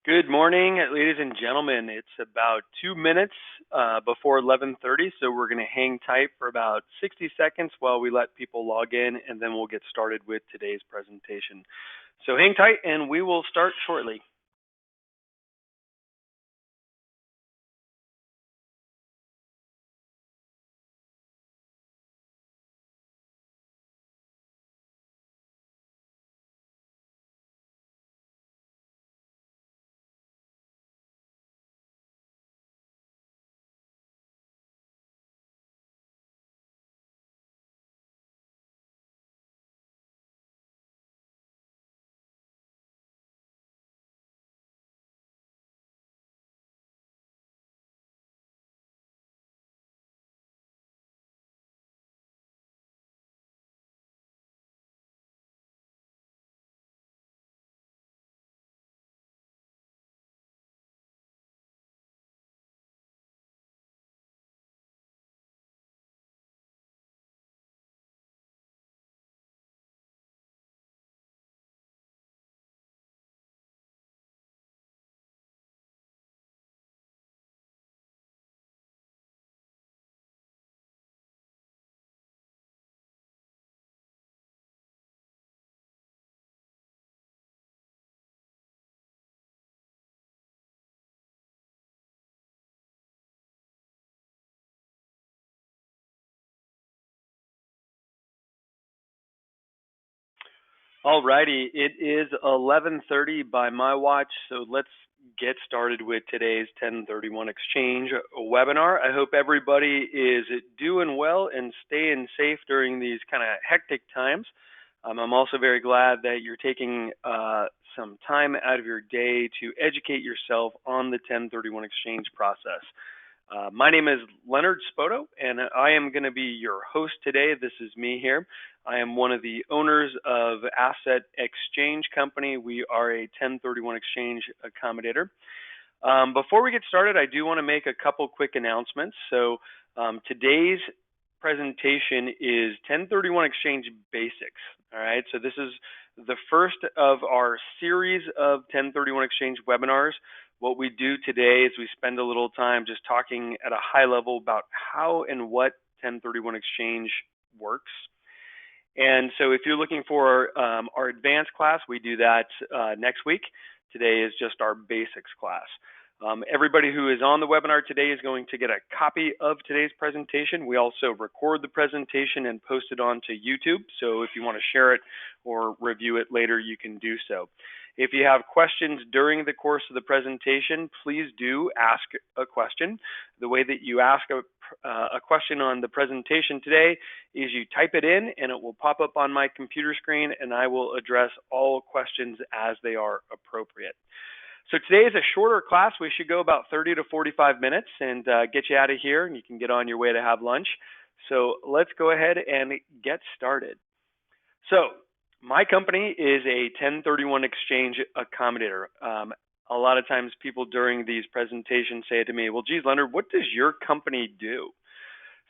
Good morning, ladies and gentlemen. It's about 2 minutes before 11:30, so we're going to hang tight for about 60 seconds while we let people log in, and then we'll get started with today's presentation. So hang tight, and we will start shortly. Alrighty, it is 11:30 by my watch, so let's get started with today's 1031 Exchange webinar. I hope everybody is doing well and staying safe during these kind of hectic times. I'm also very glad that you're taking some time out of your day to educate yourself on the 1031 Exchange process. My name is Leonard Spoto, and I am going to be your host today. This is me here. I am one of the owners of Asset Exchange Company. We are a 1031 exchange accommodator. Before we get started, I do want to make a couple quick announcements. So today's presentation is 1031 Exchange Basics. All right, so this is the first of our series of 1031 Exchange webinars. What we do today is we spend a little time just talking at a high level about how and what 1031 Exchange works. And so if you're looking for our advanced class, we do that next week. Today is just our basics class. Everybody who is on the webinar today is going to get a copy of today's presentation. We also record the presentation and post it onto YouTube. So if you want to share it or review it later, you can do so. If you have questions during the course of the presentation, please do ask a question. The way that you ask a question on the presentation today is you type it in and it will pop up on my computer screen, and I will address all questions as they are appropriate. So today is a shorter class. We should go about 30 to 45 minutes and get you out of here, and you can get on your way to have lunch. So let's go ahead and get started. So my company is a 1031 exchange accommodator. A lot of times people during these presentations say to me, well, geez, Leonard, what does your company do?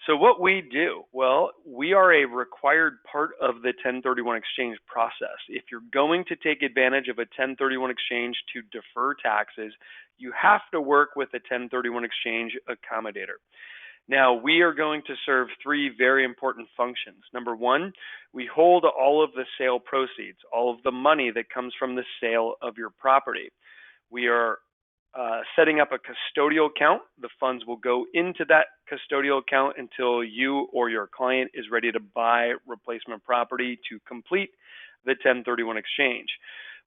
So what we do, well, we are a required part of the 1031 exchange process. If you're going to take advantage of a 1031 exchange to defer taxes, you have to work with a 1031 exchange accommodator. Now, we are going to serve three very important functions. Number one, we hold all of the sale proceeds, all of the money that comes from the sale of your property. We are setting up a custodial account. The funds will go into that custodial account until you or your client is ready to buy replacement property to complete the 1031 exchange.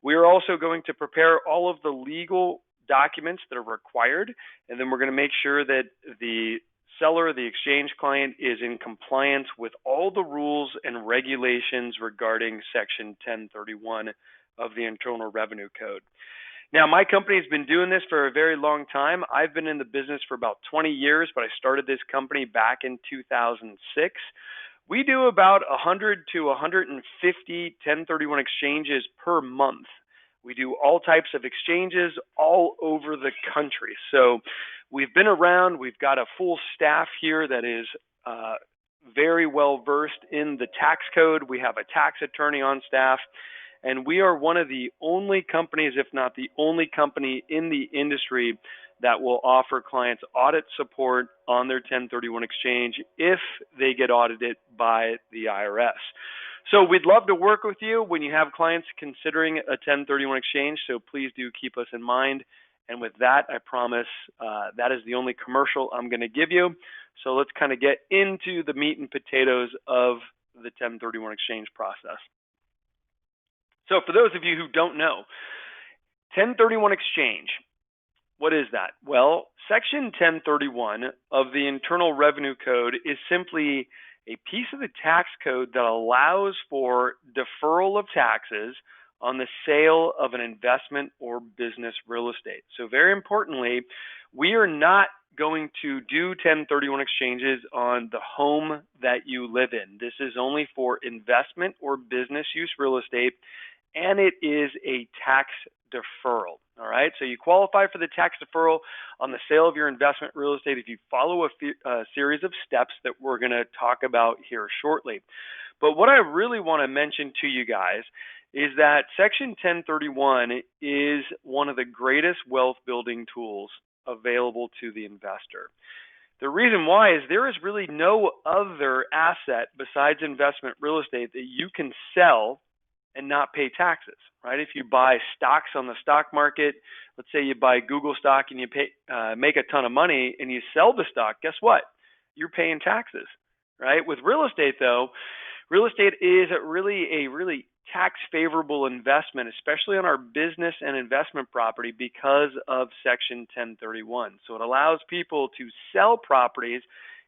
We are also going to prepare all of the legal documents that are required, and then we're going to make sure that the seller, the exchange client, is in compliance with all the rules and regulations regarding Section 1031 of the Internal Revenue Code. Now, my company has been doing this for a very long time. I've been in the business for about 20 years, but I started this company back in 2006. We do about 100 to 150 1031 exchanges per month. We do all types of exchanges all over the country. So we've been around. We've got a full staff here that is very well versed in the tax code. We have a tax attorney on staff. And we are one of the only companies, if not the only company in the industry, that will offer clients audit support on their 1031 exchange if they get audited by the IRS. So we'd love to work with you when you have clients considering a 1031 exchange, so please do keep us in mind. And with that, I promise that is the only commercial I'm going to give you. So let's kind of get into the meat and potatoes of the 1031 exchange process. So for those of you who don't know, 1031 exchange, what is that? Well, Section 1031 of the Internal Revenue Code is simply a piece of the tax code that allows for deferral of taxes on the sale of an investment or business real estate. So very importantly, we are not going to do 1031 exchanges on the home that you live in. This is only for investment or business use real estate, and it is a tax deferral. All right, so you qualify for the tax deferral on the sale of your investment real estate if you follow a series of steps that we're going to talk about here shortly. But what I really want to mention to you guys is that Section 1031 is one of the greatest wealth building tools available to the investor. The reason why is there is really no other asset besides investment real estate that you can sell and not pay taxes, right? If you buy stocks on the stock market, let's say you buy Google stock and you make a ton of money and you sell the stock, guess what? You're paying taxes, right? With real estate though, real estate is a really tax favorable investment, especially on our business and investment property because of Section 1031. So it allows people to sell properties,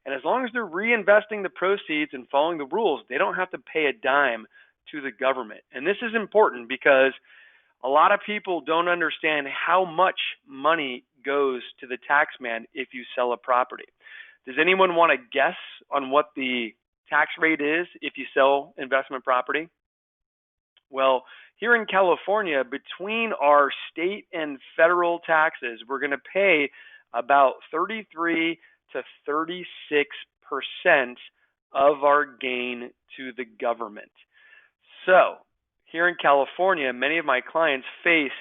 and as long as they're reinvesting the proceeds and following the rules, they don't have to pay a dime to the government. And this is important because a lot of people don't understand how much money goes to the tax man if you sell a property. Does anyone want to guess on what the tax rate is if you sell investment property? Well, here in California, between our state and federal taxes, we're going to pay about 33 to 36% of our gain to the government. So here in California, many of my clients face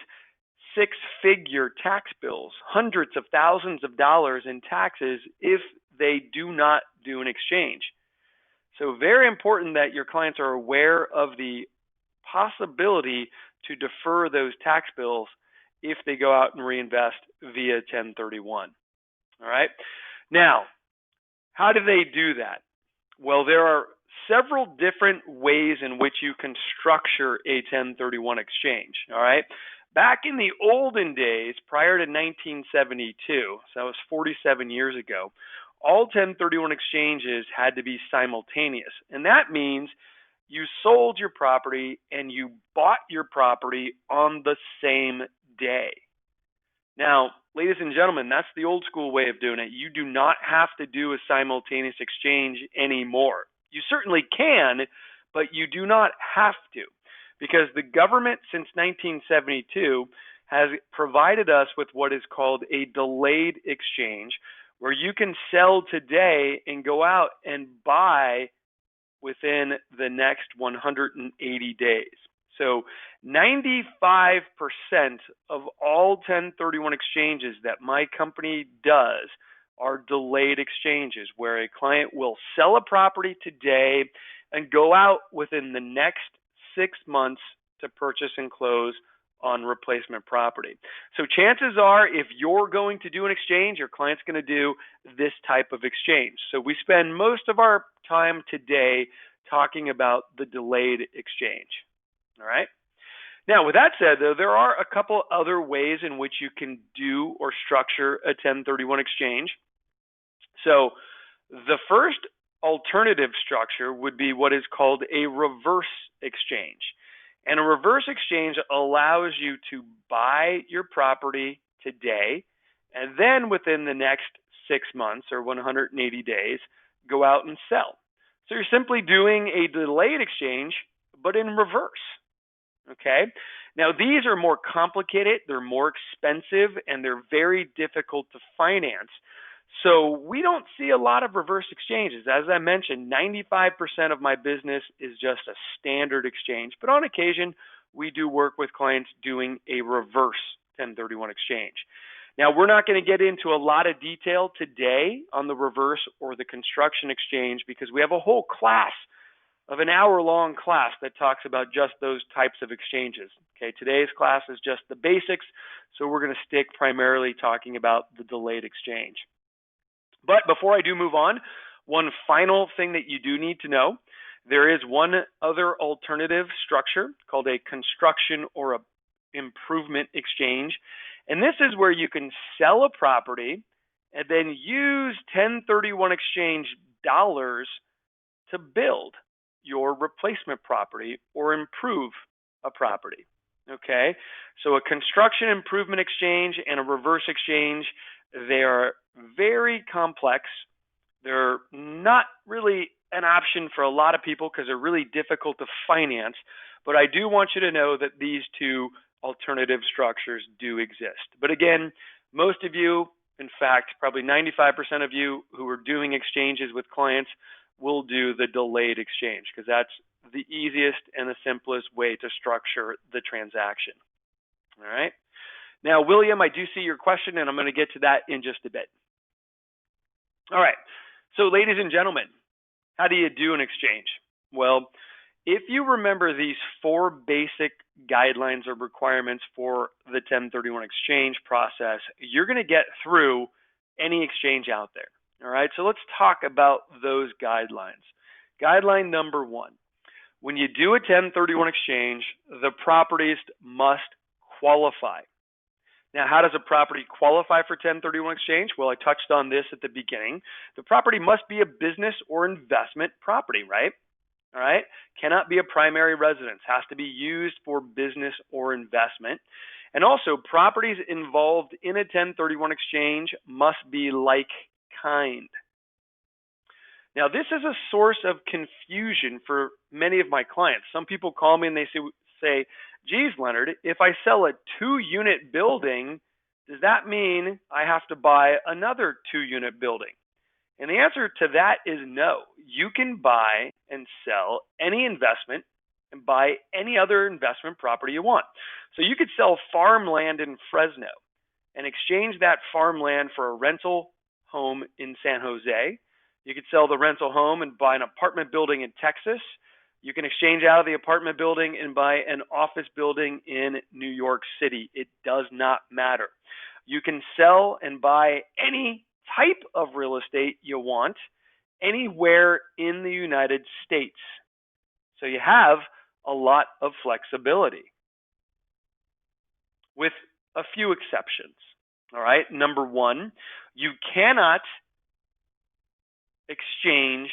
six-figure tax bills, hundreds of thousands of dollars in taxes if they do not do an exchange. So very important that your clients are aware of the possibility to defer those tax bills if they go out and reinvest via 1031. All right. Now, how do they do that? Well, there are several different ways in which you can structure a 1031 exchange. All right. Back in the olden days, prior to 1972, so that was 47 years ago, all 1031 exchanges had to be simultaneous. And that means you sold your property and you bought your property on the same day. Now, ladies and gentlemen, that's the old school way of doing it. You do not have to do a simultaneous exchange anymore. You certainly can, but you do not have to, because the government since 1972 has provided us with what is called a delayed exchange, where you can sell today and go out and buy within the next 180 days. So 95% of all 1031 exchanges that my company does are delayed exchanges, where a client will sell a property today and go out within the next 6 months to purchase and close on replacement property. So chances are, if you're going to do an exchange, your client's going to do this type of exchange. So we spend most of our time today talking about the delayed exchange. All right. Now, with that said, though, there are a couple other ways in which you can do or structure a 1031 exchange. So the first alternative structure would be what is called a reverse exchange. And a reverse exchange allows you to buy your property today and then within the next 6 months or 180 days, go out and sell. So you're simply doing a delayed exchange, but in reverse. Okay. Now, these are more complicated, they're more expensive, and they're very difficult to finance. So we don't see a lot of reverse exchanges. As I mentioned, 95% of my business is just a standard exchange, but on occasion, we do work with clients doing a reverse 1031 exchange. Now, we're not going to get into a lot of detail today on the reverse or the construction exchange because we have a whole class of an hour-long class that talks about just those types of exchanges. Okay, today's class is just the basics, so we're going to stick primarily talking about the delayed exchange. But before I do move on, one final thing that you do need to know, there is one other alternative structure called a construction or a improvement exchange. And this is where you can sell a property and then use 1031 exchange dollars to build your replacement property or improve a property. Okay, so a construction improvement exchange and a reverse exchange, they are very complex. They're not really an option for a lot of people because they're really difficult to finance. But I do want you to know that these two alternative structures do exist. But again, most of you, in fact, probably 95% of you who are doing exchanges with clients will do the delayed exchange because that's the easiest and the simplest way to structure the transaction. All right. Now, William, I do see your question, and I'm going to get to that in just a bit. All right. So, ladies and gentlemen, how do you do an exchange? Well, if you remember these four basic guidelines or requirements for the 1031 exchange process, you're going to get through any exchange out there. All right, so let's talk about those guidelines. Guideline number one, when you do a 1031 exchange, the properties must qualify. Now, how does a property qualify for 1031 exchange? Well, I touched on this at the beginning. The property must be a business or investment property, right? All right, cannot be a primary residence, has to be used for business or investment. And also, properties involved in a 1031 exchange must be like kind. Now, this is a source of confusion for many of my clients. Some people call me and they say, geez, Leonard, if I sell a 2-unit building, does that mean I have to buy another 2-unit building? And the answer to that is no. You can buy and sell any investment and buy any other investment property you want. So you could sell farmland in Fresno and exchange that farmland for a rental home in San Jose. You could sell the rental home and buy an apartment building in Texas. You can exchange out of the apartment building and buy an office building in New York City. It does not matter. You can sell and buy any type of real estate you want anywhere in the United States. So you have a lot of flexibility with a few exceptions. All right. Number one, you cannot exchange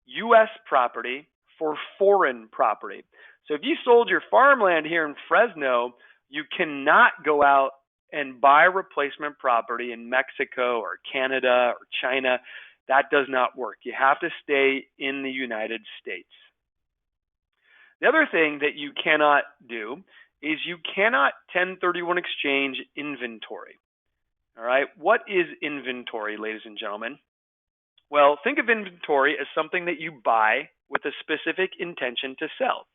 U.S. property for foreign property. So if you sold your farmland here in Fresno, you cannot go out and buy replacement property in Mexico or Canada or China. That does not work. You have to stay in the United States. The other thing that you cannot do is you cannot 1031 exchange inventory. All right, what is inventory, ladies and gentlemen? Well, think of inventory as something that you buy with a specific intention to sell.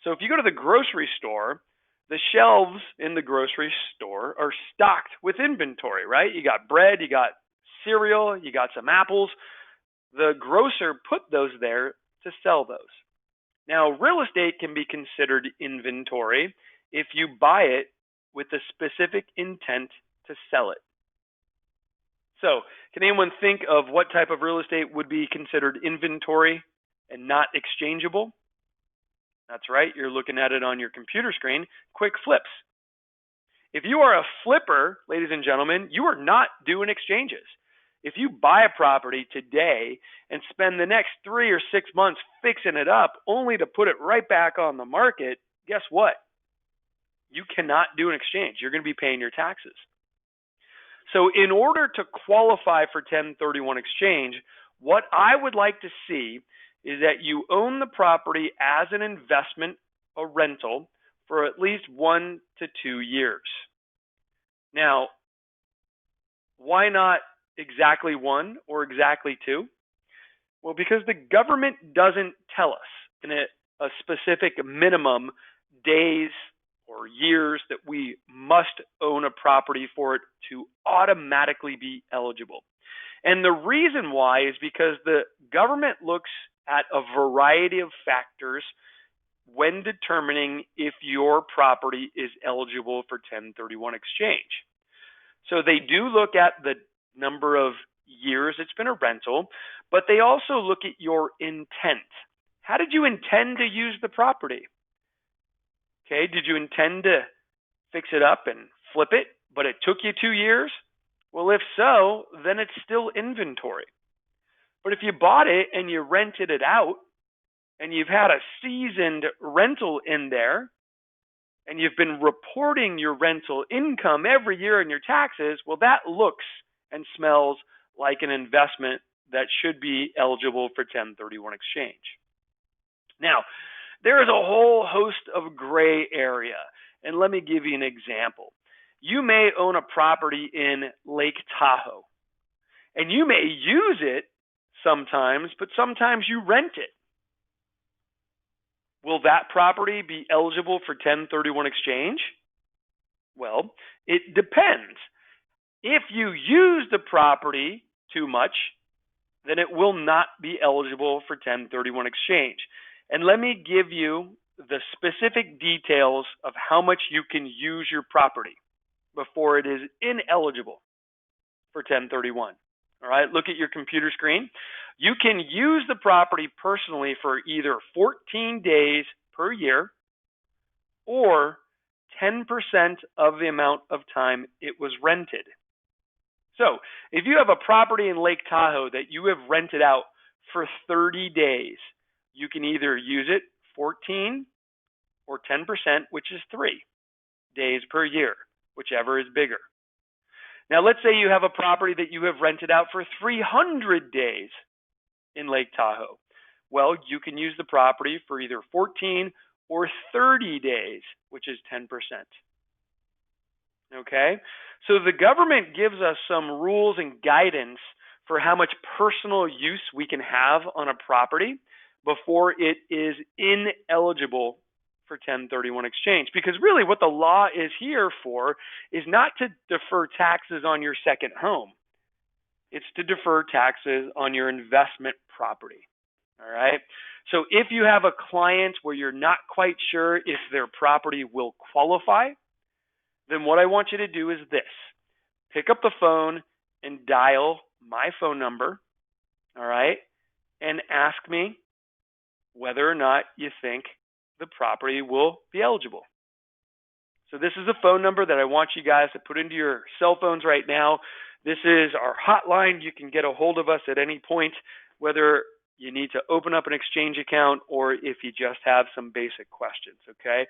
So if you go to the grocery store, the shelves in the grocery store are stocked with inventory, right? You got bread, you got cereal, you got some apples. The grocer put those there to sell those. Now, real estate can be considered inventory if you buy it with a specific intent to sell it. So, can anyone think of what type of real estate would be considered inventory and not exchangeable? That's right, you're looking at it on your computer screen, quick flips. If you are a flipper, ladies and gentlemen, you are not doing exchanges. If you buy a property today and spend the next 3 or 6 months fixing it up only to put it right back on the market, guess what? You cannot do an exchange. You're going to be paying your taxes. So in order to qualify for 1031 exchange, what I would like to see is that you own the property as an investment, a rental, for at least 1 to 2 years. Now, why not exactly 1 or exactly 2? Well, because the government doesn't tell us in a specific minimum days or years that we must own a property for it to automatically be eligible. And the reason why is because the government looks at a variety of factors when determining if your property is eligible for 1031 exchange. So they do look at the number of years it's been a rental, but they also look at your intent. How did you intend to use the property? Okay, did you intend to fix it up and flip it, but it took you 2 years? Well, if so, then it's still inventory. But if you bought it and you rented it out, and you've had a seasoned rental in there, and you've been reporting your rental income every year in your taxes, well, that looks and smells like an investment that should be eligible for 1031 exchange. Now, there is a whole host of gray area, and let me give you an example. You may own a property in Lake Tahoe, and you may use it sometimes, but sometimes you rent it. Will that property be eligible for 1031 exchange? Well, it depends. If you use the property too much, then it will not be eligible for 1031 exchange. And let me give you the specific details of how much you can use your property before it is ineligible for 1031. All right, look at your computer screen. You can use the property personally for either 14 days per year or 10% of the amount of time it was rented. So if you have a property in Lake Tahoe that you have rented out for 30 days, you can either use it 14 or 10%, which is 3 days per year, whichever is bigger. Now, let's say you have a property that you have rented out for 300 days in Lake Tahoe. Well, you can use the property for either 14 or 30 days, which is 10%. Okay? So the government gives us some rules and guidance for how much personal use we can have on a property before it is ineligible for 1031 exchange. Because really what the law is here for is not to defer taxes on your second home. It's to defer taxes on your investment property. All right. So if you have a client where you're not quite sure if their property will qualify, then what I want you to do is this. Pick up the phone and dial my phone number, all right, and ask me whether or not you think the property will be eligible. So this is a phone number that I want you guys to put into your cell phones right now. This is our hotline. You can get a hold of us at any point, whether you need to open up an exchange account or if you just have some basic questions, okay?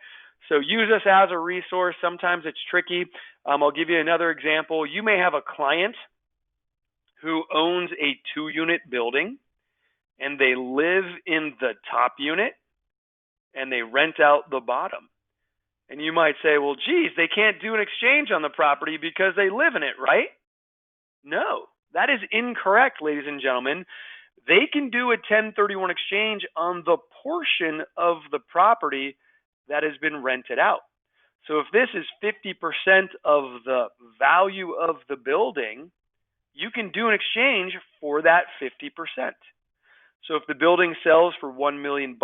So use us as a resource. Sometimes it's tricky. I'll give you another example. You may have a client who owns a 2-unit building and they live in the top unit and they rent out the bottom. And you might say, well, geez, they can't do an exchange on the property because they live in it, right? No, that is incorrect, ladies and gentlemen. They can do a 1031 exchange on the portion of the property that has been rented out. So if this is 50% of the value of the building, you can do an exchange for that 50%. So if the building sells for $1 million,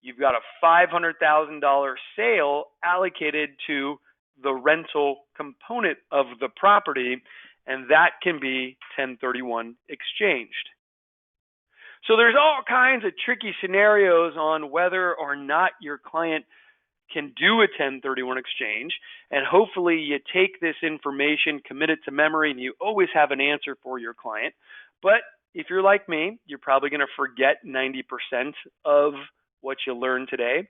you've got a $500,000 sale allocated to the rental component of the property, and that can be 1031 exchanged. So there's all kinds of tricky scenarios on whether or not your client can do a 1031 exchange, and hopefully you take this information, commit it to memory, and you always have an answer for your client. But if you're like me, you're probably going to forget 90% of what you learned today.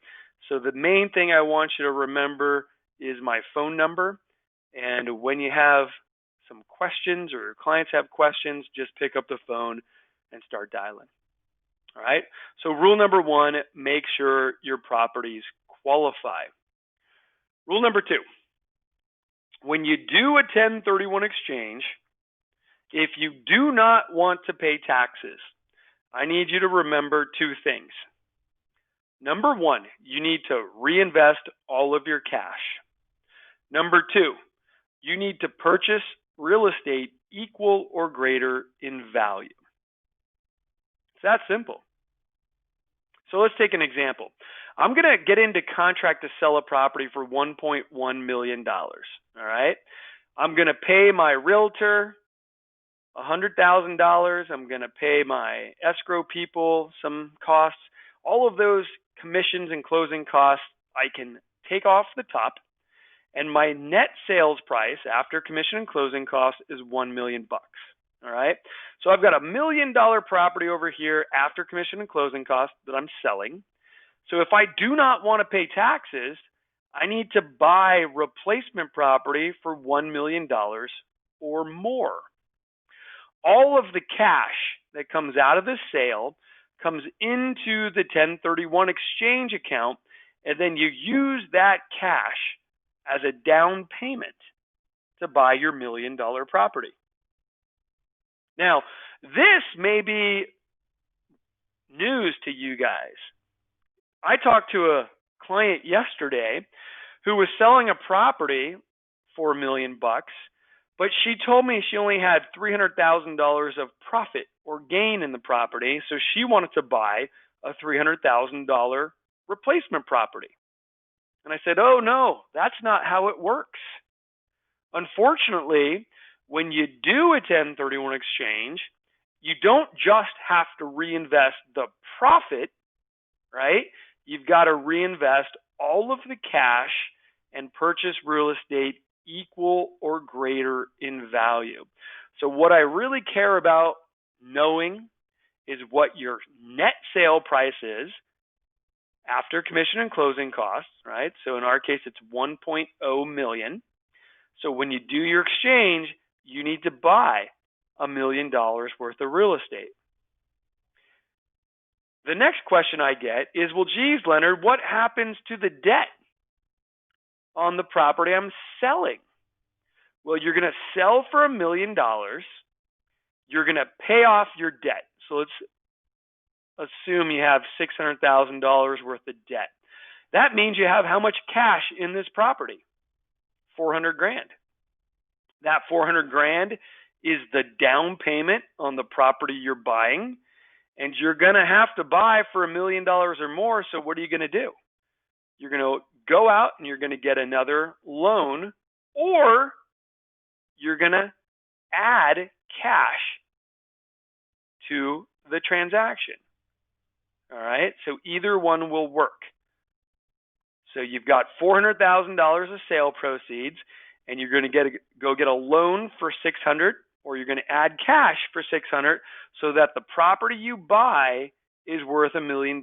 So the main thing I want you to remember is my phone number, and when you have some questions or your clients have questions, just pick up the phone and start dialing. All right. So rule number 1, make sure your properties qualify. Rule number 2, when you do a 1031 exchange, if you do not want to pay taxes, I need you to remember 2 things. Number one, you need to reinvest all of your cash. Number two, you need to purchase real estate equal or greater in value. It's that simple. So let's take an example. I'm going to get into contract to sell a property for $1.1 million. All right. I'm going to pay my realtor $100,000. I'm going to pay my escrow people some costs. All of those commissions and closing costs I can take off the top, and my net sales price after commission and closing costs is $1 million. All right. So I've got $1 million property over here after commission and closing costs that I'm selling. So if I do not want to pay taxes, I need to buy replacement property for $1 million or more. All of the cash that comes out of the sale comes into the 1031 exchange account, and then you use that cash as a down payment to buy your $1 million property. Now, this may be news to you guys. I talked to a client yesterday who was selling a property for $1 million, but she told me she only had $300,000 of profit or gain in the property, so she wanted to buy a $300,000 replacement property. And I said, oh no, that's not how it works. Unfortunately, when you do a 1031 exchange, you don't just have to reinvest the profit, right? You've got to reinvest all of the cash and purchase real estate equal or greater in value. So what I really care about knowing is what your net sale price is after commission and closing costs, right? So in our case, it's 1.0 million. So when you do your exchange, you need to buy $1 million worth of real estate. The next question I get is, well, geez, Leonard, what happens to the debt on the property I'm selling? Well, you're going to sell for $1 million. You're going to pay off your debt. So let's assume you have $600,000 worth of debt. That means you have how much cash in this property? $400,000. That $400,000 is the down payment on the property you're buying, and you're going to have to buy for $1 million or more. So what are you going to do? You're going to go out and you're going to get another loan, or you're going to add cash to the transaction. All right, so either one will work. So you've got $400,000 of sale proceeds, and you're going to go get a loan for $600,000, or you're going to add cash for $600,000, so that the property you buy is worth $1 million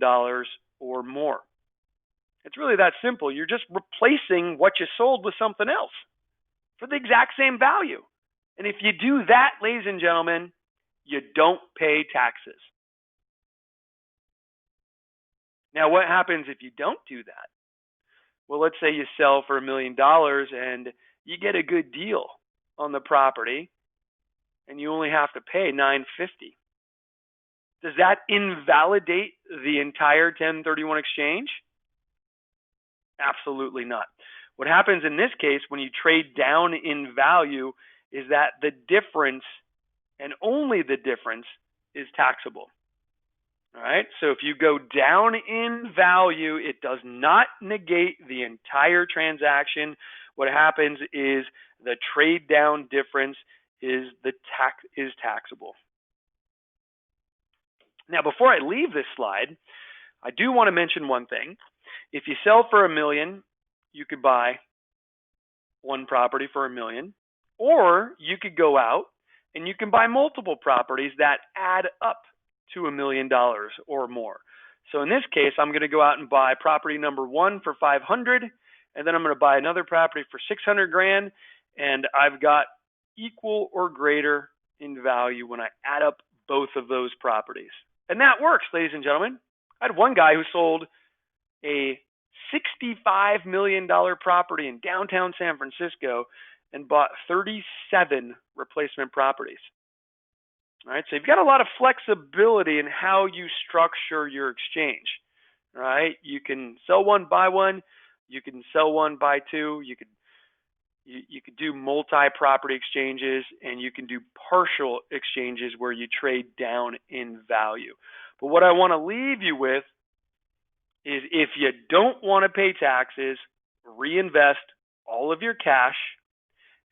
or more. It's really that simple. You're just replacing what you sold with something else for the exact same value. And if you do that, ladies and gentlemen, you don't pay taxes. Now, what happens if you don't do that? Well, let's say you sell for $1 million and you get a good deal on the property and you only have to pay $950,000. Does that invalidate the entire 1031 exchange? Absolutely not. What happens in this case when you trade down in value is that the difference, and only the difference, is taxable. All right, so if you go down in value, it does not negate the entire transaction. What happens is the trade down difference is taxable. Now, before I leave this slide, I do want to mention one thing. If you sell for $1 million, you could buy one property for $1 million, or you could go out and you can buy multiple properties that add up to $1 million or more. So in this case, I'm going to go out and buy property number one for $500,000, and then I'm going to buy another property for $600,000, and I've got equal or greater in value when I add up both of those properties. And that works, ladies and gentlemen. I had one guy who sold a $65 million property in downtown San Francisco and bought 37 replacement properties. All right, so you've got a lot of flexibility in how you structure your exchange. right? You can sell one, buy one. You can sell one, buy two. You could do multi-property exchanges, and you can do partial exchanges where you trade down in value. But what I want to leave you with is, if you don't want to pay taxes, reinvest all of your cash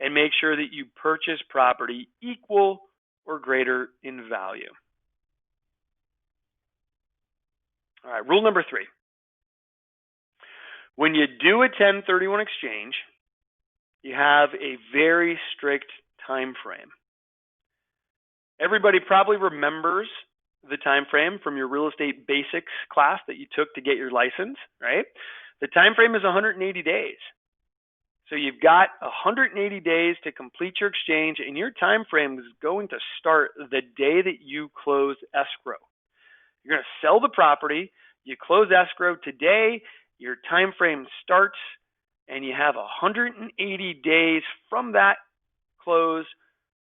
and make sure that you purchase property equal or greater in value. All right, rule number 3. When you do a 1031 exchange, you have a very strict time frame. Everybody probably remembers the time frame from your real estate basics class that you took to get your license, right? The time frame is 180 days. So you've got 180 days to complete your exchange, and your time frame is going to start the day that you close escrow. You're going to sell the property, you close escrow today, your time frame starts, and you have 180 days from that close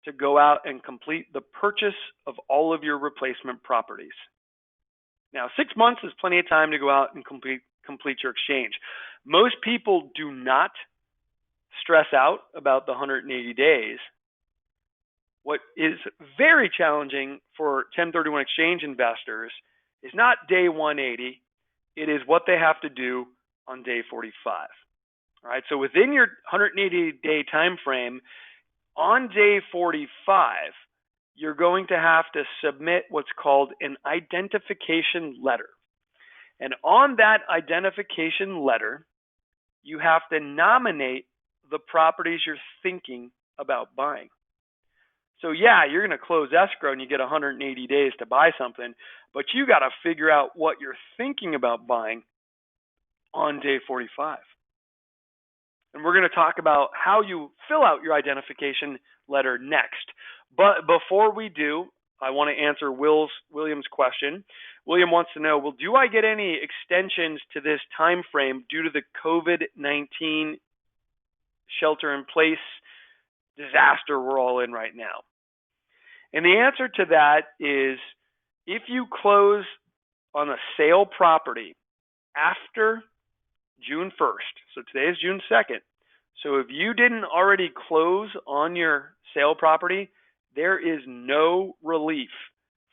to go out and complete the purchase of all of your replacement properties. Now, 6 months is plenty of time to go out and complete your exchange. Most people do not stress out about the 180 days. What is very challenging for 1031 exchange investors is not day 180, it is what they have to do on day 45. All right, so within your 180-day time frame, on day 45, you're going to have to submit what's called an identification letter. And on that identification letter, you have to nominate the properties you're thinking about buying. So yeah, you're going to close escrow and you get 180 days to buy something, but you got to figure out what you're thinking about buying on day 45. And we're going to talk about how you fill out your identification letter next. But before we do, I want to answer William's question. William wants to know, well, do I get any extensions to this time frame due to the COVID-19 shelter-in-place disaster we're all in right now? And the answer to that is, if you close on a sale property after June 1st, so today is June 2nd, so if you didn't already close on your sale property, there is no relief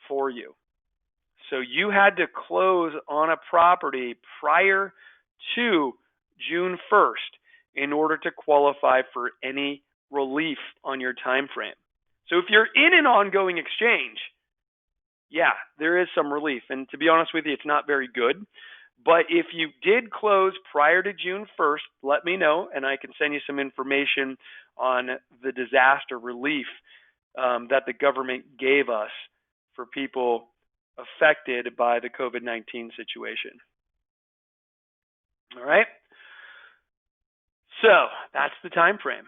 for you. So you had to close on a property prior to June 1st in order to qualify for any relief on your time frame. So if you're in an ongoing exchange, yeah, there is some relief. And to be honest with you, it's not very good. But if you did close prior to June 1st, let me know, and I can send you some information on the disaster relief that the government gave us for people affected by the COVID-19 situation. All right? So that's the time frame.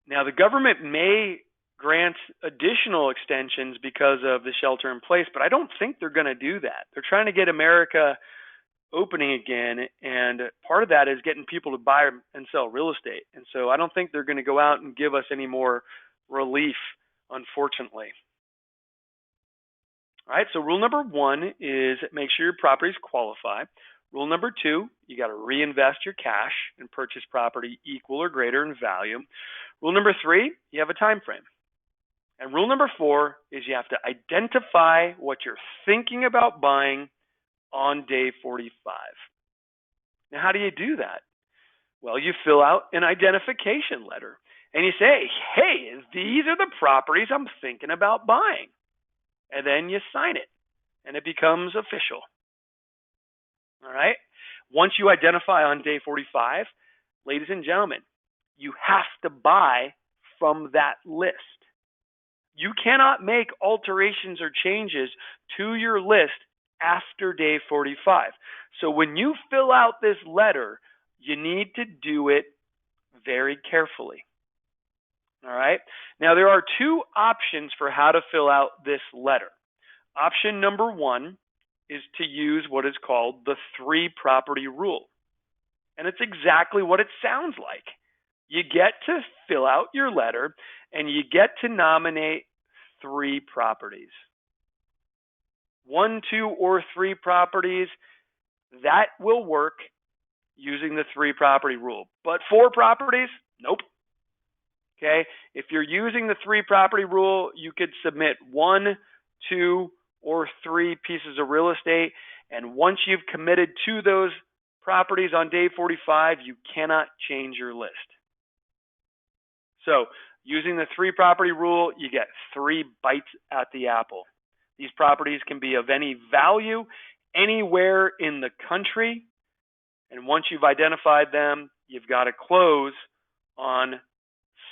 Now, the government may grant additional extensions because of the shelter in place, but I don't think they're going to do that. They're trying to get America opening again, and part of that is getting people to buy and sell real estate. And so I don't think they're going to go out and give us any more relief, unfortunately. All right, so rule number 1 is make sure your properties qualify. Rule number 2, you got to reinvest your cash and purchase property equal or greater in value. Rule number 3, you have a time frame. And rule number 4 is you have to identify what you're thinking about buying on day 45. Now, how do you do that? Well, you fill out an identification letter and you say, hey, these are the properties I'm thinking about buying. And then you sign it and it becomes official. All right. Once you identify on day 45, ladies and gentlemen, you have to buy from that list. You cannot make alterations or changes to your list after day 45. So when you fill out this letter, you need to do it very carefully. All right. Now, there are 2 options for how to fill out this letter. Option number 1 is to use what is called the 3-property rule. And it's exactly what it sounds like. You get to fill out your letter and you get to nominate 3 properties. 1, 2, or 3 properties, That will work using the 3-property rule. But 4 properties, nope. Okay, if you're using the 3-property rule, you could submit 1, 2, or 3 pieces of real estate, and once you've committed to those properties on day 45, you cannot change your list. So using the 3-property rule, you get 3 bites at the apple. These properties can be of any value anywhere in the country, and once you've identified them, you've got to close on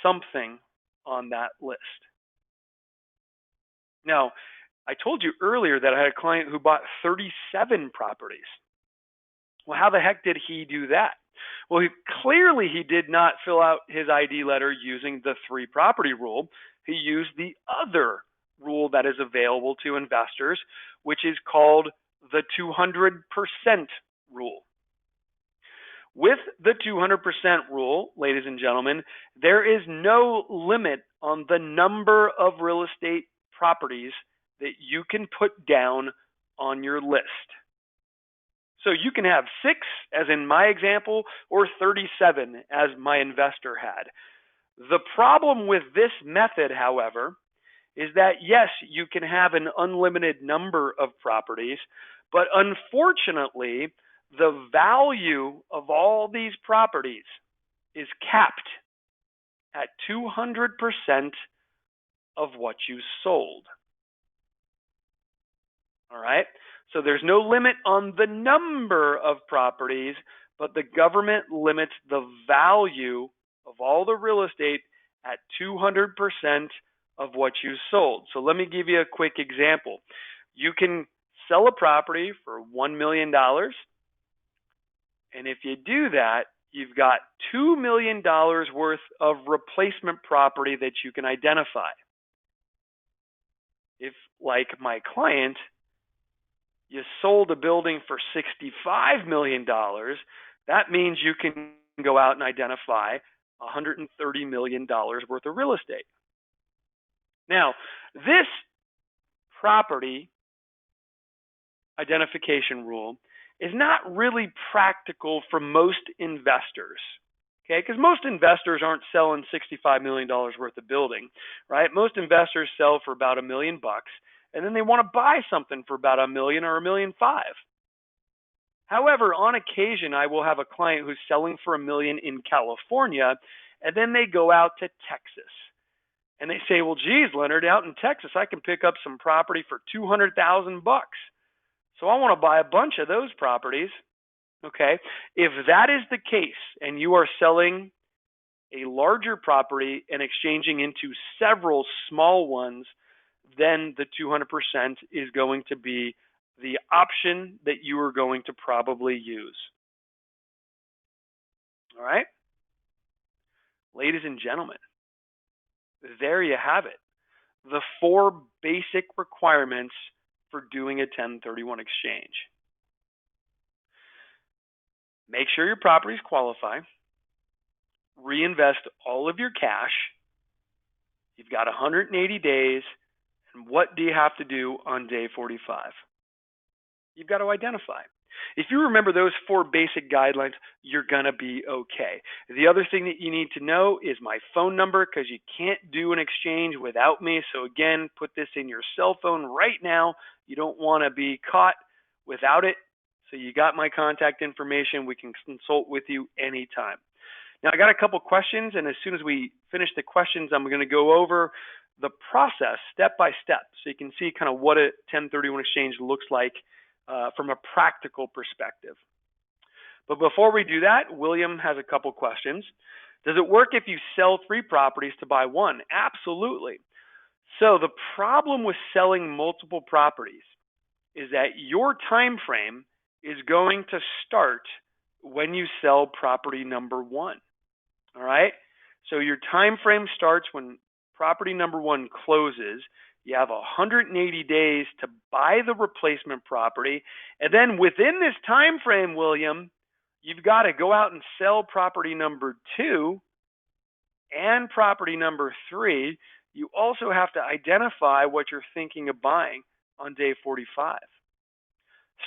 something on that list. Now, I told you earlier that I had a client who bought 37 properties. Well, how the heck did he do that? Well, clearly he did not fill out his ID letter using the 3-property rule. He used the other rule that is available to investors, which is called the 200% rule. With the 200% rule, ladies and gentlemen, there is no limit on the number of real estate properties that you can put down on your list. So you can have 6, as in my example, or 37, as my investor had. The problem with this method, however, is that yes, you can have an unlimited number of properties, but unfortunately, the value of all these properties is capped at 200% of what you sold. All right? So there's no limit on the number of properties, but the government limits the value of all the real estate at 200% of what you sold. So let me give you a quick example. You can sell a property for $1 million, and if you do that, you've got $2 million worth of replacement property that you can identify. If, like my client, you sold a building for $65 million, that means you can go out and identify $130 million worth of real estate. Now, this property identification rule is not really practical for most investors, okay? Because most investors aren't selling $65 million worth of building, right? Most investors sell for about $1 million, and then they want to buy something for about $1 million or $1.5 million. However, on occasion, I will have a client who's selling for $1 million in California, and then they go out to Texas. And they say, well, geez, Leonard, out in Texas, I can pick up some property for $200,000. So I want to buy a bunch of those properties. Okay. If that is the case, and you are selling a larger property and exchanging into several small ones, then the 200% is going to be the option that you are going to probably use. All right. Ladies and gentlemen, there you have it. The 4 basic requirements for doing a 1031 exchange. Make sure your properties qualify. Reinvest all of your cash. You've got 180 days. And what do you have to do on day 45? You've got to identify. If you remember those 4 basic guidelines, you're going to be okay. The other thing that you need to know is my phone number, because you can't do an exchange without me. So again, put this in your cell phone right now. You don't want to be caught without it. So you got my contact information. We can consult with you anytime. Now, I got a couple questions, and as soon as we finish the questions, I'm going to go over the process step by step so you can see kind of what a 1031 exchange looks like from a practical perspective. But before we do that, William has a couple questions. Does it work if you sell 3 properties to buy 1? Absolutely. So the problem with selling multiple properties is that your time frame is going to start when you sell property number 1. All right? So your time frame starts when property number 1 closes. You have 180 days to buy the replacement property. And then within this time frame, William, you've got to go out and sell property number 2 and property number 3. You also have to identify what you're thinking of buying on day 45.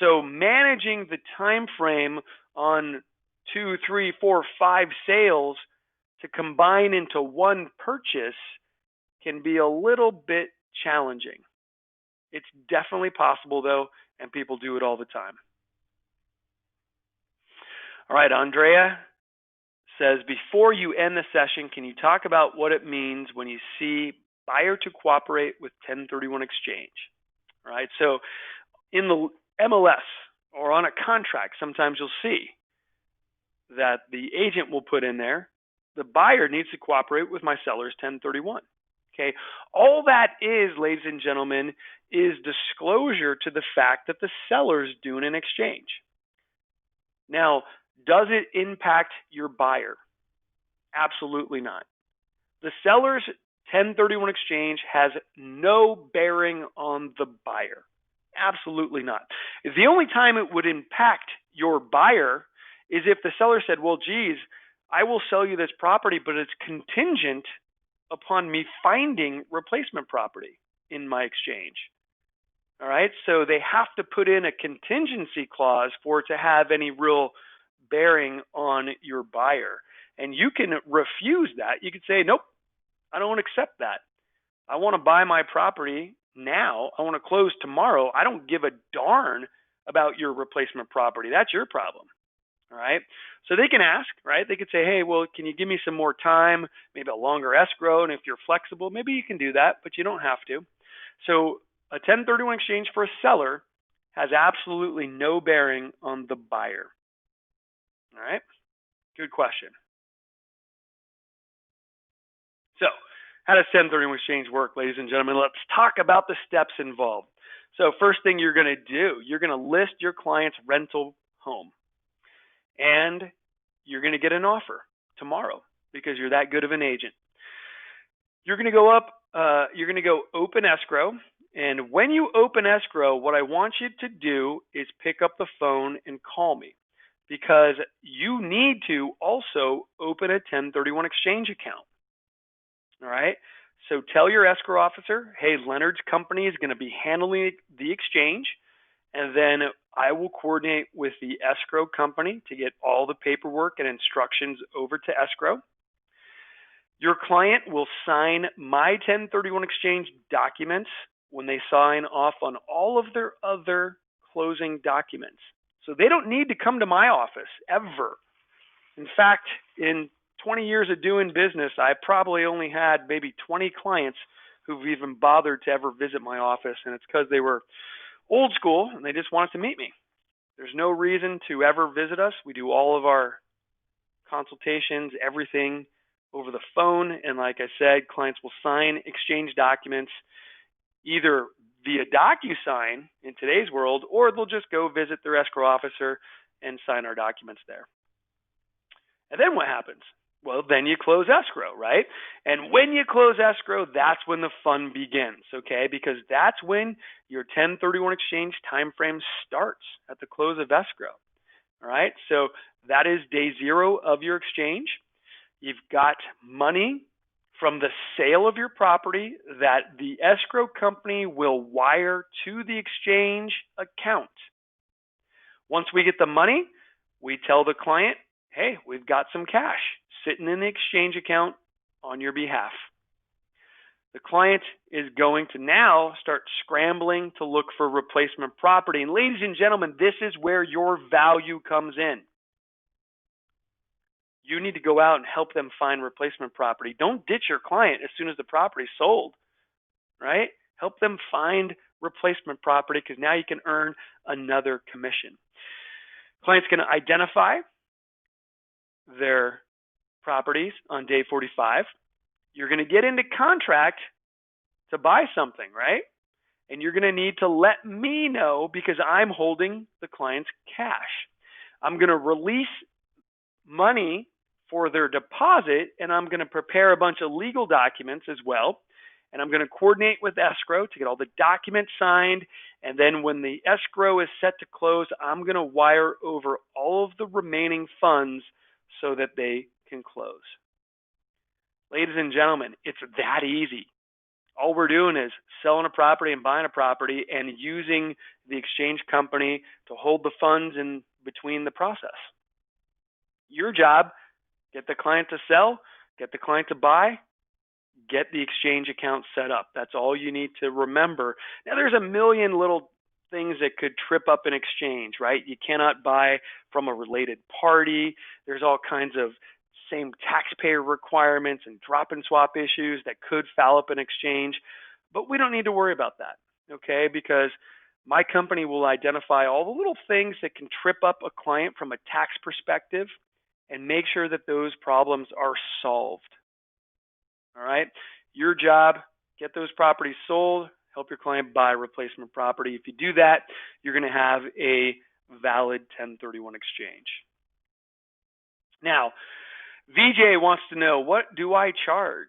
So managing the time frame on 2, 3, 4, 5 sales to combine into one purchase can be a little bit challenging. It's definitely possible though, and people do it all the time. All right, Andrea says, before you end the session, can you talk about what it means when you see buyer to cooperate with 1031 exchange? All right, so in the MLS or on a contract, sometimes you'll see that the agent will put in there, the buyer needs to cooperate with my seller's 1031. Okay, all that is, ladies and gentlemen, is disclosure to the fact that the seller's doing an exchange. Now, does it impact your buyer? Absolutely not. The seller's 1031 exchange has no bearing on the buyer. Absolutely not. The only time it would impact your buyer is if the seller said, well, geez, I will sell you this property, but it's contingent upon me finding replacement property in my exchange. All right, so they have to put in a contingency clause for it to have any real bearing on your buyer. And you can refuse that. You could say, nope, I don't accept that. I want to buy my property now. I want to close tomorrow. I don't give a darn about your replacement property. That's your problem. All right. So they can ask, right? They could say, hey, well, can you give me some more time, maybe a longer escrow? And if you're flexible, maybe you can do that, but you don't have to. So a 1031 exchange for a seller has absolutely no bearing on the buyer. All right. Good question. So how does 1031 exchange work, ladies and gentlemen? Let's talk about the steps involved. So first thing you're going to do, you're going to list your client's rental home. And you're going to get an offer tomorrow because you're that good of an agent. You're going to go up, you're going to go open escrow. And when you open escrow, what I want you to do is pick up the phone and call me, because you need to also open a 1031 exchange account. All right. So tell your escrow officer, hey, Leonard's company is going to be handling the exchange. And then I will coordinate with the escrow company to get all the paperwork and instructions over to escrow. Your client will sign my 1031 exchange documents when they sign off on all of their other closing documents. So they don't need to come to my office ever. In fact, in 20 years of doing business, I probably only had maybe 20 clients who've even bothered to ever visit my office, and it's because they were old school and they just wanted to meet me. There's no reason to ever visit us. We do all of our consultations, everything over the phone. And like I said, clients will sign exchange documents either via DocuSign in today's world, or they'll just go visit their escrow officer and sign our documents there. And then what happens? Well, then you close escrow, right? And when you close escrow, that's when the fun begins, okay? Because that's when your 1031 exchange time frame starts, at the close of escrow, all right? So that is day 0 of your exchange. You've got money from the sale of your property that the escrow company will wire to the exchange account. Once we get the money, we tell the client, hey, we've got some cash sitting in the exchange account on your behalf. The client is going to now start scrambling to look for replacement property. And ladies and gentlemen, this is where your value comes in. You need to go out and help them find replacement property. Don't ditch your client as soon as the property is sold, right? Help them find replacement property, because now you can earn another commission. Client's going to identify their properties on day 45. You're going to get into contract to buy something, right? And you're going to need to let me know, because I'm holding the client's cash. I'm going to release money for their deposit, and I'm going to prepare a bunch of legal documents as well. And I'm going to coordinate with escrow to get all the documents signed. And then when the escrow is set to close, I'm going to wire over all of the remaining funds so that they can close. Ladies and gentlemen, it's that easy. All we're doing is selling a property and buying a property and using the exchange company to hold the funds in between the process. Your job, get the client to sell, get the client to buy, get the exchange account set up. That's all you need to remember. Now, there's a million little things that could trip up an exchange, right? You cannot buy from a related party. There's all kinds of same taxpayer requirements and drop and swap issues that could foul up an exchange, but we don't need to worry about that, okay? Because my company will identify all the little things that can trip up a client from a tax perspective and make sure that those problems are solved. All right? Your job, get those properties sold, help your client buy replacement property. If you do that, you're going to have a valid 1031 exchange. Now, VJ wants to know, what do I charge?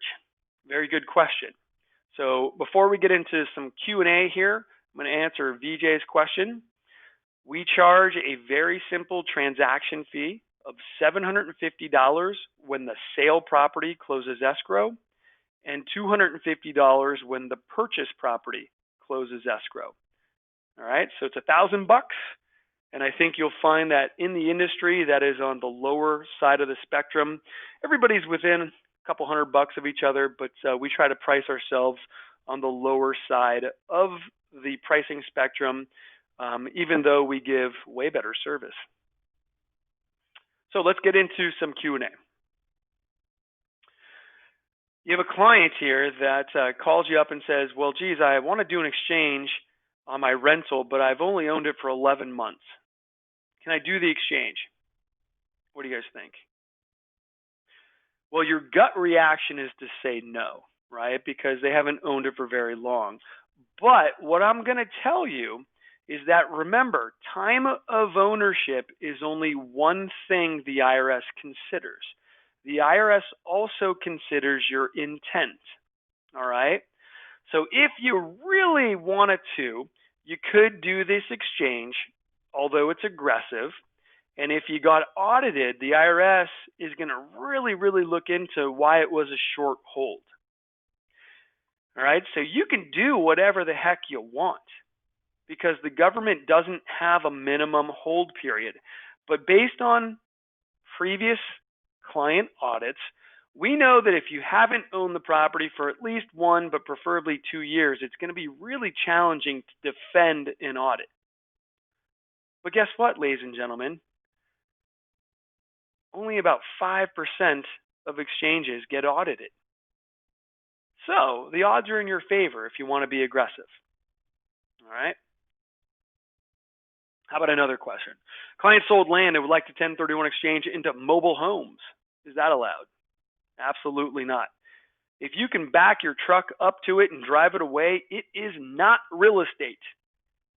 Very good question. So before we get into some Q&A here, I'm going to answer VJ's question. We charge a very simple transaction fee of $750 when the sale property closes escrow and $250 when the purchase property closes escrow. All right, so it's $1,000 bucks. And I think you'll find that in the industry that is on the lower side of the spectrum. Everybody's within a couple $100 bucks of each other, but we try to price ourselves on the lower side of the pricing spectrum, even though we give way better service. So let's get into some Q&A. You have a client here that calls you up and says, well, geez, I want to do an exchange on my rental, but I've only owned it for 11 months. Can I do the exchange? What do you guys think? Well, your gut reaction is to say no, right? Because they haven't owned it for very long. But what I'm going to tell you is that, remember, time of ownership is only one thing the IRS considers. The IRS also considers your intent, all right? So if you really wanted to, you could do this exchange, although it's aggressive. And if you got audited, the IRS is going to really look into why it was a short hold. All right, so you can do whatever the heck you want because the government doesn't have a minimum hold period. But based on previous client audits, we know that if you haven't owned the property for at least 1, but preferably 2 years, it's going to be really challenging to defend an audit. But guess what, ladies and gentlemen? Only about 5% of exchanges get audited. So the odds are in your favor if you want to be aggressive. All right. How about another question? Client sold land and would like to 1031 exchange into mobile homes. Is that allowed? Absolutely not. If you can back your truck up to it and drive it away, it is not real estate.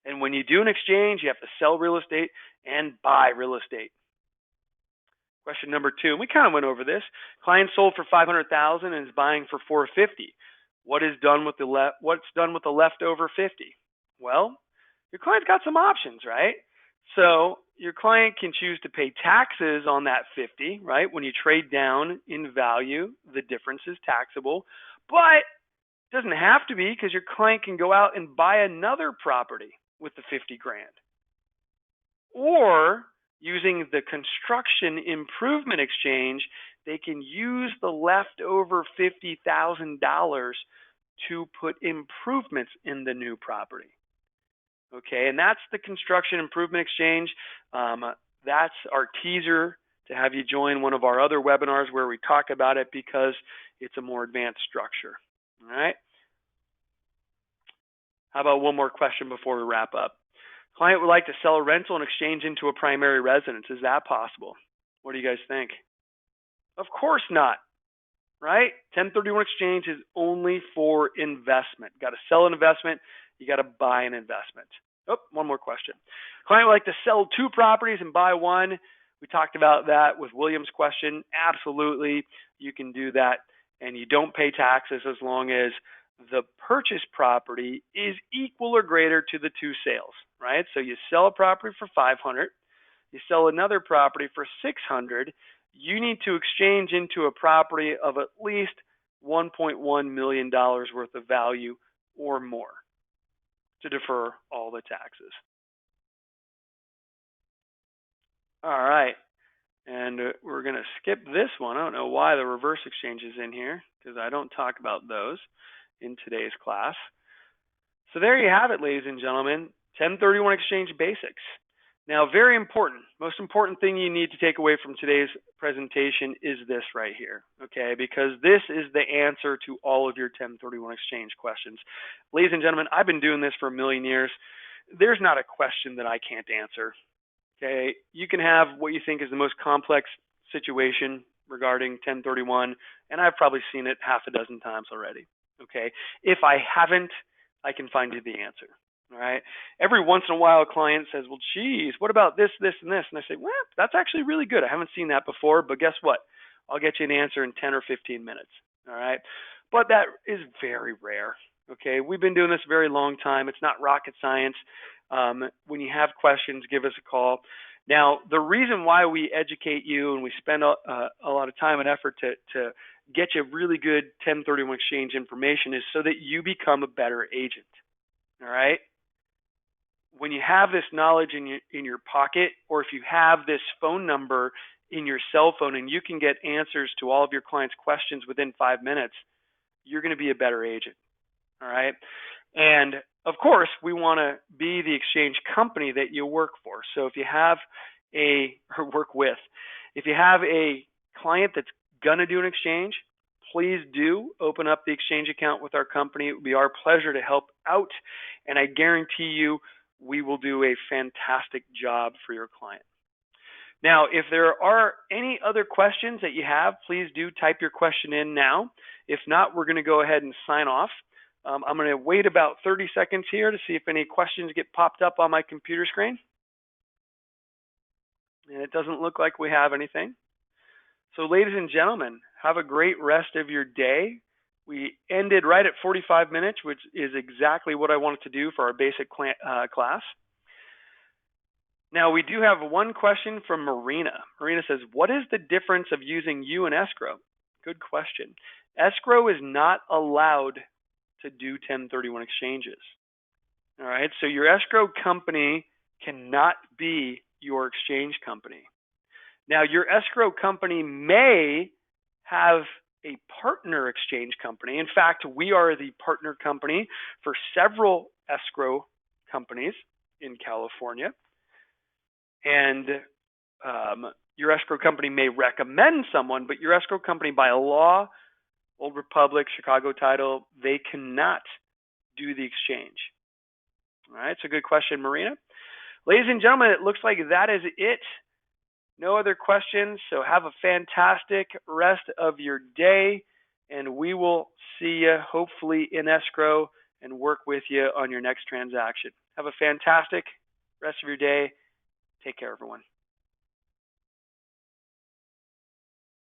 And when you do an exchange, you have to sell real estate and buy real estate. Question number 2, and we kind of went over this. Client sold for $500,000 and is buying for $450,000. What's done with the leftover $50,000? Well, your client's got some options, right? So your client can choose to pay taxes on that $50,000, right? When you trade down in value, the difference is taxable, but it doesn't have to be because your client can go out and buy another property with the $50,000. Or using the construction improvement exchange, they can use the leftover $50,000 to put improvements in the new property. Okay, and that's the construction improvement exchange. That's our teaser to have you join one of our other webinars where we talk about it because it's a more advanced structure. All right. How about one more question before we wrap up? Client would like to sell a rental and exchange into a primary residence. Is that possible? What do you guys think? Of course not, right? 1031 exchange is only for investment. Got to sell an investment. You got to buy an investment. Oh, one more question. Client would like to sell 2 properties and buy 1. We talked about that with William's question. Absolutely, you can do that, and you don't pay taxes as long as the purchase property is equal or greater to the 2 sales, right? So you sell a property for $500, you sell another property for $600. You need to exchange into a property of at least $1.1 million worth of value or more to defer all the taxes. All right, and we're going to skip this one. I don't know why the reverse exchange is in here, because I don't talk about those in today's class. So there you have it, ladies and gentlemen, 1031 exchange basics. Now, very important, most important thing you need to take away from today's presentation is this right here, okay? Because this is the answer to all of your 1031 exchange questions. Ladies and gentlemen, I've been doing this for a million years. There's not a question that I can't answer, okay? You can have what you think is the most complex situation regarding 1031, and I've probably seen it half a dozen times already, okay? If I haven't, I can find you the answer. All right. Every once in a while, a client says, well, geez, what about this, this, and this? And I say, well, that's actually really good. I haven't seen that before, but guess what? I'll get you an answer in 10 or 15 minutes. All right. But that is very rare. Okay. We've been doing this a very long time. It's not rocket science. When you have questions, give us a call. Now, the reason why we educate you and we spend a lot of time and effort to get you really good 1031 exchange information is so that you become a better agent. All right. When you have this knowledge in your pocket, or if you have this phone number in your cell phone and you can get answers to all of your clients' questions within 5 minutes, you're going to be a better agent. All right. And of course, we want to be the exchange company that you work for. So if you have or work with, if you have a client that's going to do an exchange, please do open up the exchange account with our company. It would be our pleasure to help out. And I guarantee you, we will do a fantastic job for your client. Now, if there are any other questions that you have, please do type your question in now. If not, we're going to go ahead and sign off. I'm going to wait about 30 seconds here to see if any questions get popped up on my computer screen. And it doesn't look like we have anything. So ladies and gentlemen, have a great rest of your day. We ended right at 45 minutes, which is exactly what I wanted to do for our basic class. Now, we do have one question from Marina. Marina says, what is the difference of using you and escrow? Good question. Escrow is not allowed to do 1031 exchanges. All right, so your escrow company cannot be your exchange company. Now, your escrow company may have a partner exchange company. In fact, we are the partner company for several escrow companies in California. And your escrow company may recommend someone, but your escrow company by law, Old Republic, Chicago Title, they cannot do the exchange. All right, so good question, Marina. Ladies and gentlemen, it looks like that is it. No other questions, so have a fantastic rest of your day, and we will see you hopefully in escrow and work with you on your next transaction. Have a fantastic rest of your day. Take care, everyone.